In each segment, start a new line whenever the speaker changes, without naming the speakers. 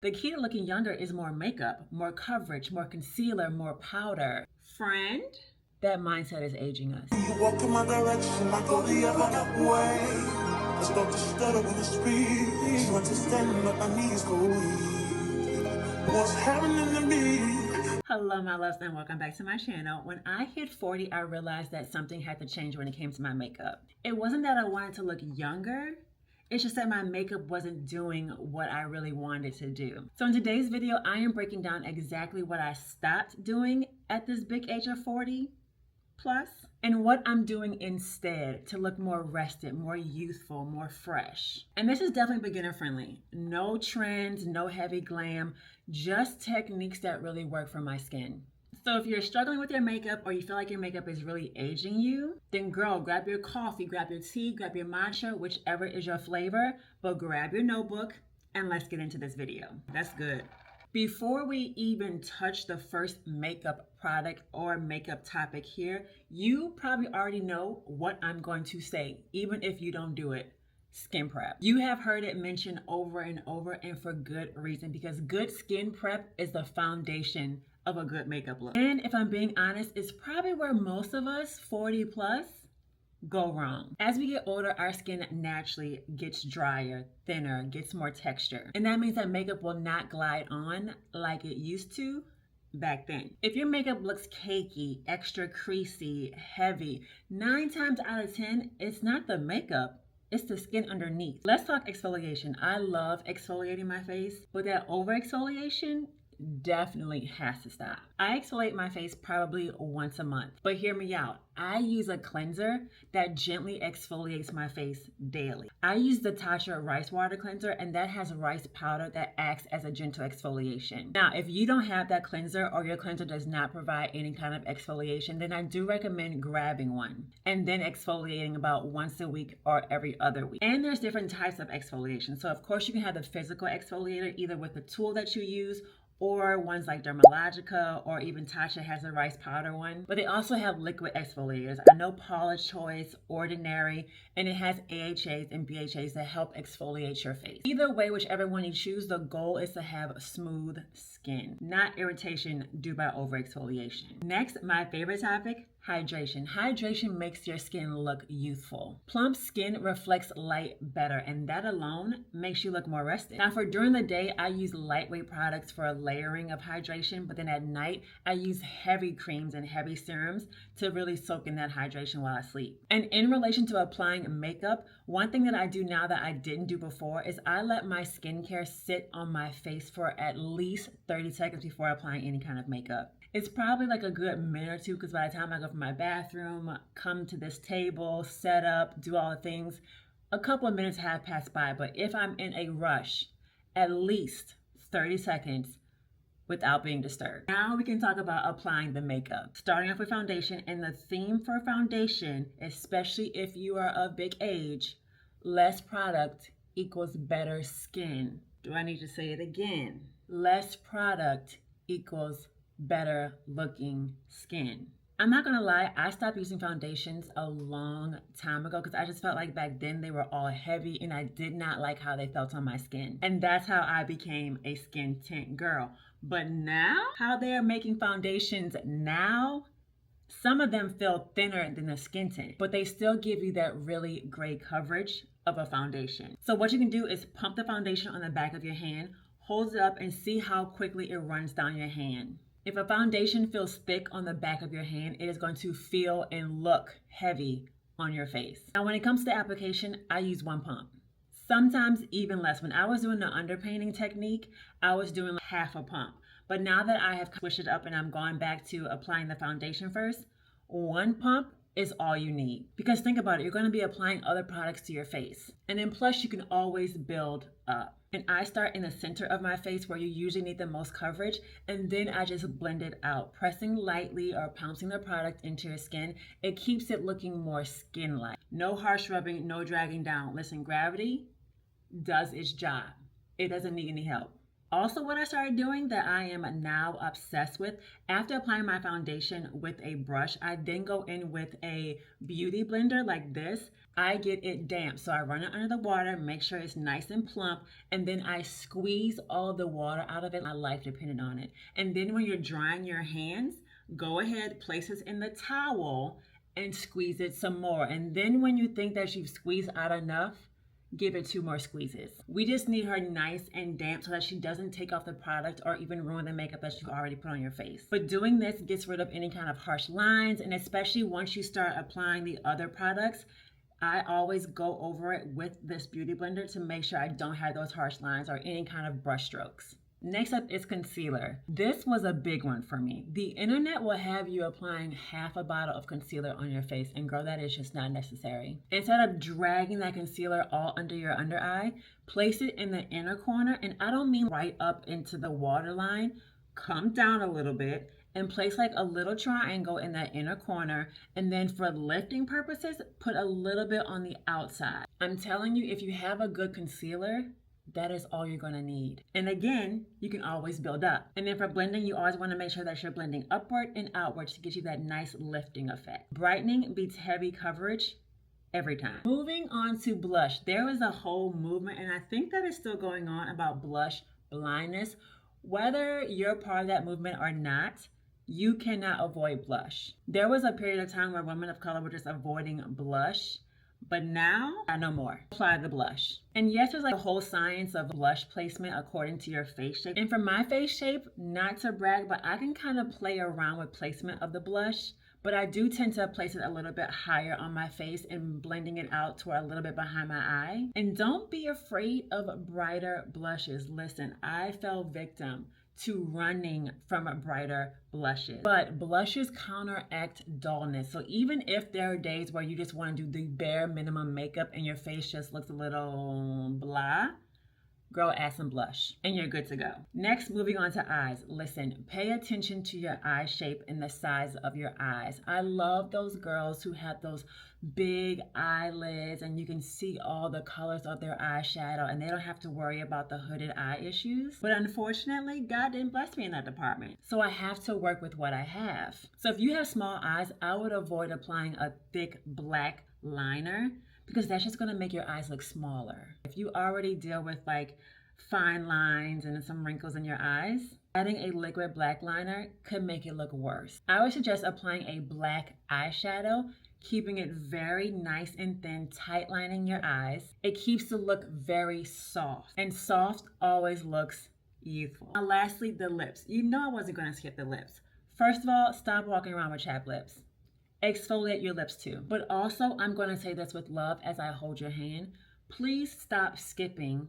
The key to looking younger is more makeup, more coverage, more concealer, more powder. Friend, that mindset is aging us.
You walk in my direction, I go the other way. I start to stutter when you speak. You understand that my knees go weak. What's happening to me?
Hello, my loves, and welcome back to my channel. When I hit 40, I realized that something had to change when it came to my makeup. It wasn't that I wanted to look younger. It's just that my makeup wasn't doing what I really wanted to do. So in today's video, I am breaking down exactly what I stopped doing at this big age of 40 plus and what I'm doing instead to look more rested, more youthful, more fresh. And this is definitely beginner friendly. No trends, no heavy glam, just techniques that really work for my skin. So if you're struggling with your makeup or you feel like your makeup is really aging you, then girl, grab your coffee, grab your tea, grab your matcha, whichever is your flavor, but grab your notebook and let's get into this video. That's good. Before we even touch the first makeup product or makeup topic here, you probably already know what I'm going to say, even if you don't do it. Skin prep. You have heard it mentioned over and over, and for good reason, because good skin prep is the foundation of a good makeup look. And if I'm being honest, it's probably where most of us 40 plus go wrong. As we get older, our skin naturally gets drier, thinner, gets more texture. And that means that makeup will not glide on like it used to back then. If your makeup looks cakey, extra creasy, heavy, 9 times out of 10, it's not the makeup, it's the skin underneath. Let's talk exfoliation. I love exfoliating my face, but that over exfoliation definitely has to stop. I exfoliate my face probably once a month, but hear me out. I use a cleanser that gently exfoliates my face daily. I use the Tatcha rice water cleanser, and that has rice powder that acts as a gentle exfoliation. Now, if you don't have that cleanser or your cleanser does not provide any kind of exfoliation, then I do recommend grabbing one and then exfoliating about once a week or every other week. And there's different types of exfoliation. So of course you can have the physical exfoliator either with the tool that you use, or ones like Dermalogica, or even Tatcha has a rice powder one. But they also have liquid exfoliators. I know Paula's Choice, Ordinary, and it has AHAs and BHAs that help exfoliate your face. Either way, whichever one you choose, the goal is to have smooth skin, not irritation due by over exfoliation. Next, my favorite topic, hydration. Hydration makes your skin look youthful. Plump skin reflects light better, and that alone makes you look more rested. Now, for during the day, I use lightweight products for a layering of hydration, but then at night, I use heavy creams and heavy serums to really soak in that hydration while I sleep. And in relation to applying makeup, one thing that I do now that I didn't do before is I let my skincare sit on my face for at least 30 seconds before applying any kind of makeup. It's probably like a good minute or two, because by the time I go from my bathroom, come to this table, set up, do all the things, a couple of minutes have passed by. But if I'm in a rush, at least 30 seconds without being disturbed. Now we can talk about applying the makeup. Starting off with foundation, and the theme for foundation, especially if you are of big age, less product equals better skin. Do I need to say it again? Less product equals better looking skin. I'm not gonna lie, I stopped using foundations a long time ago because I just felt like back then they were all heavy and I did not like how they felt on my skin. And that's how I became a skin tint girl. But now, how they are making foundations now, some of them feel thinner than the skin tint, but they still give you that really great coverage of a foundation. So what you can do is pump the foundation on the back of your hand, hold it up and see how quickly it runs down your hand. If a foundation feels thick on the back of your hand, it is going to feel and look heavy on your face. Now, when it comes to application, I use one pump. Sometimes even less. When I was doing the underpainting technique, I was doing half a pump. But now that I have switched it up and I'm going back to applying the foundation first, one pump is all you need. Because think about it, you're going to be applying other products to your face. And then plus you can always build up. And I start in the center of my face where you usually need the most coverage, and then I just blend it out, pressing lightly or pouncing the product into your skin. It keeps it looking more skin-like. No harsh rubbing, no dragging down. Listen, gravity does its job. It doesn't need any help. Also, what I started doing that I am now obsessed with, after applying my foundation with a brush, I then go in with a beauty blender like this. I get it damp, so I run it under the water, make sure it's nice and plump, and then I squeeze all the water out of it. My life depended on it. And then when you're drying your hands, go ahead, place it in the towel and squeeze it some more. And then when you think that you've squeezed out enough, give it 2 more squeezes. We just need her nice and damp so that she doesn't take off the product or even ruin the makeup that you already put on your face. But doing this gets rid of any kind of harsh lines, and especially once you start applying the other products, I always go over it with this beauty blender to make sure I don't have those harsh lines or any kind of brush strokes. Next up is concealer. This was a big one for me. The internet will have you applying half a bottle of concealer on your face, and girl, that is just not necessary. Instead of dragging that concealer all under your under eye, place it in the inner corner, and I don't mean right up into the waterline. Come down a little bit and place like a little triangle in that inner corner, and then for lifting purposes, put a little bit on the outside. I'm telling you, if you have a good concealer, that is all you're gonna need. And again, you can always build up. And then for blending, you always wanna make sure that you're blending upward and outward to get you that nice lifting effect. Brightening beats heavy coverage every time. Moving on to blush. There was a whole movement, and I think that is still going on, about blush blindness. Whether you're part of that movement or not, you cannot avoid blush. There was a period of time where women of color were just avoiding blush, but now, no more. Apply the blush. And yes, there's like a whole science of blush placement according to your face shape. And for my face shape, not to brag, but I can kind of play around with placement of the blush. But I do tend to place it a little bit higher on my face and blending it out to a little bit behind my eye. And don't be afraid of brighter blushes. Listen, I fell victim to running from brighter blushes. But blushes counteract dullness. So even if there are days where you just want to do the bare minimum makeup and your face just looks a little blah, girl, add some blush and you're good to go. Next, moving on to eyes. Listen, pay attention to your eye shape and the size of your eyes. I love those girls who have those big eyelids and you can see all the colors of their eyeshadow and they don't have to worry about the hooded eye issues. But unfortunately, God didn't bless me in that department. So I have to work with what I have. So if you have small eyes, I would avoid applying a thick black liner because that's just gonna make your eyes look smaller. If you already deal with like fine lines and some wrinkles in your eyes, adding a liquid black liner could make it look worse. I would suggest applying a black eyeshadow, keeping it very nice and thin, tight lining your eyes. It keeps the look very soft, and soft always looks youthful. Now lastly, the lips. You know I wasn't gonna skip the lips. First of all, stop walking around with chapped lips. Exfoliate your lips too. But also, I'm going to say this with love as I hold your hand. Please stop skipping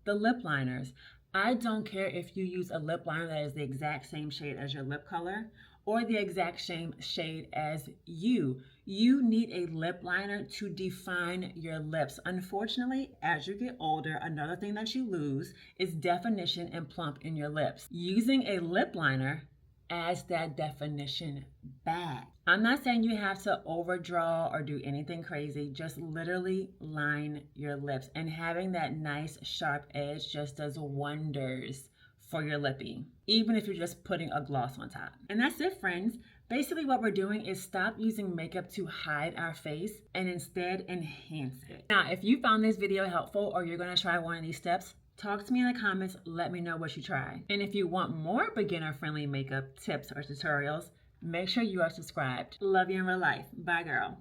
the lip liners. I don't care if you use a lip liner that is the exact same shade as your lip color or the exact same shade as you. You need a lip liner to define your lips. Unfortunately, as you get older, another thing that you lose is definition and plump in your lips. Using a lip liner adds that definition back. I'm not saying you have to overdraw or do anything crazy. Just literally line your lips, and having that nice sharp edge just does wonders for your lippy, even if you're just putting a gloss on top. And that's it, friends. Basically what we're doing is stop using makeup to hide our face and instead enhance it. Now, if you found this video helpful or you're gonna try one of these steps, talk to me in the comments, let me know what you try. And if you want more beginner-friendly makeup tips or tutorials, make sure you are subscribed. Love you in real life. Bye, girl.